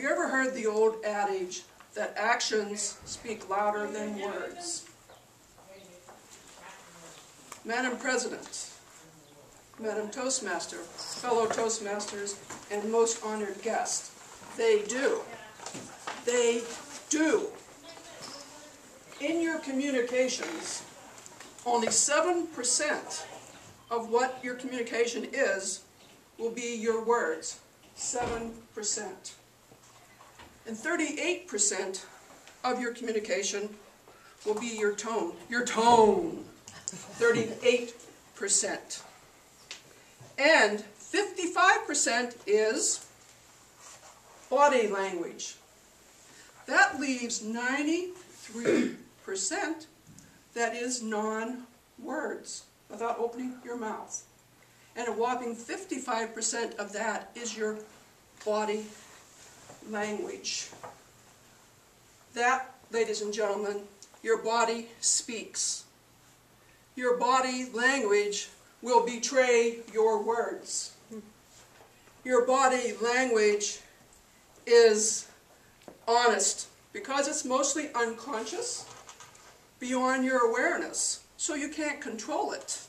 you ever heard the old adage that actions speak louder than words? Madam President, Madam Toastmaster, fellow Toastmasters, and most honored guest, they do. They do. In your communications, only 7% of what your communication is will be your words. 7%. And 38% of your communication will be your tone. Your tone. 38%. And 55% is body language. That leaves 93% that is non-words, without opening your mouth. And a whopping 55% of that is your body language. That, ladies and gentlemen, your body speaks. Your body language will betray your words. Your body language is honest because it's mostly unconscious, beyond your awareness, so you can't control it.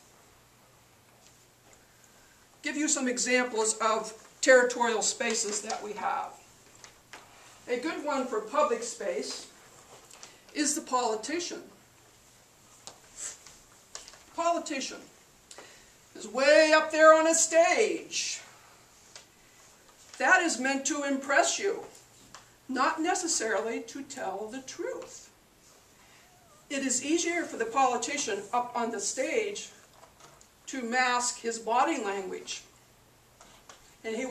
Give you some examples of territorial spaces that we have. A good one for public space is the politician. Politician is way up there on a stage. That is meant to impress you, not necessarily to tell the truth. It is easier for the politician up on the stage to mask his body language. And he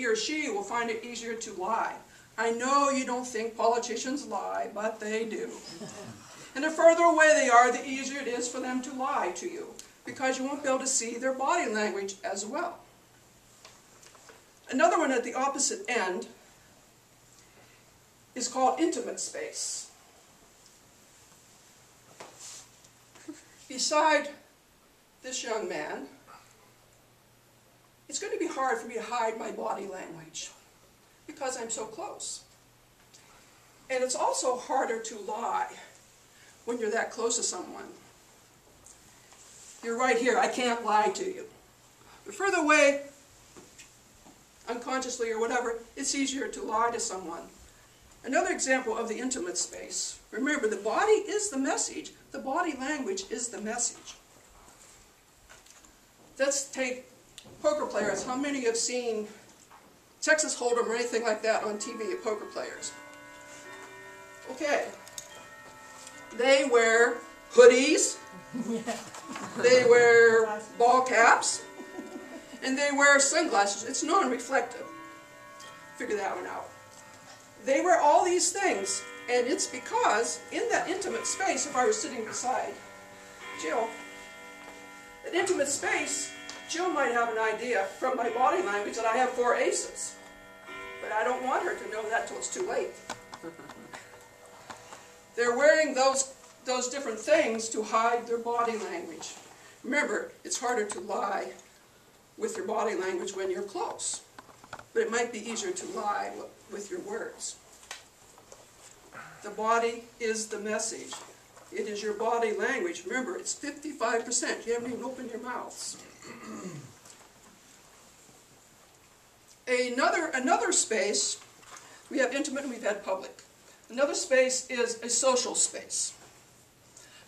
or she will find it easier to lie. I know you don't think politicians lie, but they do. And the further away they are, the easier it is for them to lie to you, because you won't be able to see their body language as well. Another one at the opposite end is called intimate space. Beside this young man, it's going to be hard for me to hide my body language because I'm so close. And it's also harder to lie when you're that close to someone. You're right here, I can't lie to you. But further away, unconsciously or whatever, it's easier to lie to someone. Another example of the intimate space. Remember, the body is the message. The body language is the message. Let's take poker players. How many have seen Texas Hold'em or anything like that on TV of poker players? Okay. They wear hoodies. They wear ball caps. And they wear sunglasses. It's non-reflective. Figure that one out. They wear all these things, and it's because in that intimate space, if I was sitting beside Jill, that intimate space, Jill might have an idea from my body language that I have 4 aces. But I don't want her to know that till it's too late. They're wearing those different things to hide their body language. Remember, it's harder to lie with your body language when you're close. But it might be easier to lie with your words. The body is the message. It is your body language. Remember, it's 55%. You haven't even opened your mouths. Another space, we have intimate and we've had public. Another space is a social space.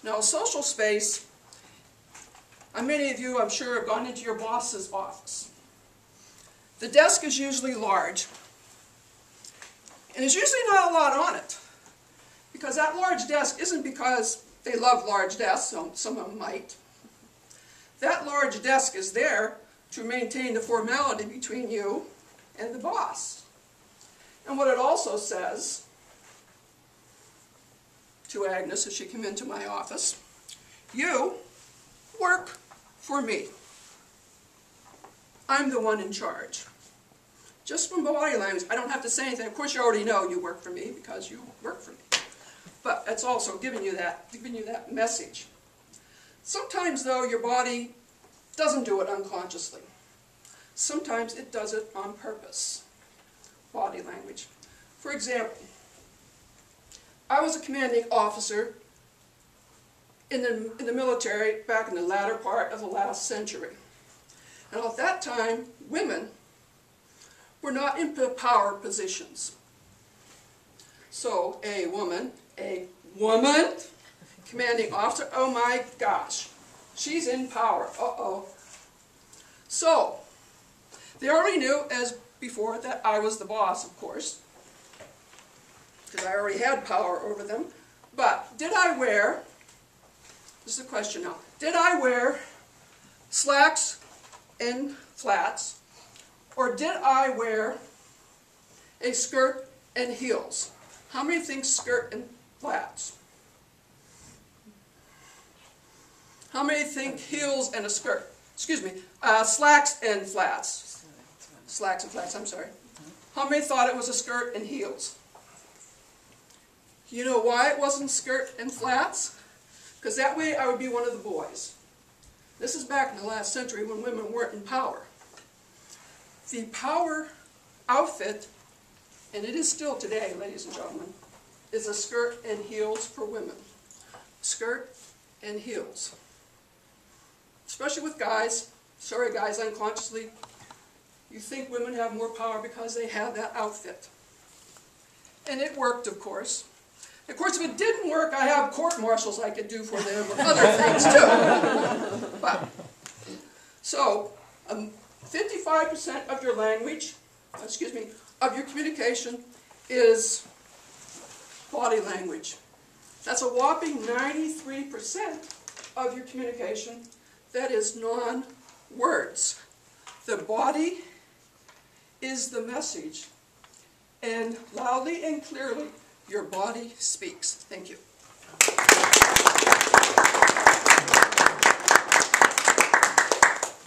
Now, a social space, many of you, I'm sure, have gone into your boss's office. The desk is usually large, and there's usually not a lot on it, because that large desk isn't because they love large desks, some of them might. That large desk is there to maintain the formality between you and the boss. And what it also says to Agnes as she came into my office, you work for me. I'm the one in charge. Just from body language, I don't have to say anything. Of course, you already know you work for me because you work for me. But it's also giving you that message. Sometimes, though, your body doesn't do it unconsciously. Sometimes it does it on purpose. Body language. For example, I was a commanding officer in the military back in the latter part of the last century. And at that time, women were not in power positions. So a woman, commanding officer, oh my gosh, she's in power, uh-oh. So, they already knew, as before, that I was the boss, of course, because I already had power over them. But did I wear, this is a question now, did I wear slacks and flats, or did I wear a skirt and heels? How many think skirt and flats? How many think heels and a skirt? Excuse me, slacks and flats. Slacks and flats, I'm sorry. How many thought it was a skirt and heels? You know why it wasn't skirt and flats? Because that way I would be one of the boys. This is back in the last century when women weren't in power. The power outfit, and it is still today, ladies and gentlemen, is a skirt and heels for women. Skirt and heels. Especially with guys. Sorry guys, unconsciously, you think women have more power because they have that outfit. And it worked, of course. Of course, if it didn't work, I have court-martials I could do for them, or other things too. But, so, 55% of your language, of your communication is body language. That's a whopping 93% of your communication that is non-words. The body is the message, and loudly and clearly, your body speaks. Thank you.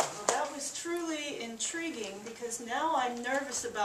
Well, that was truly intriguing, because now I'm nervous about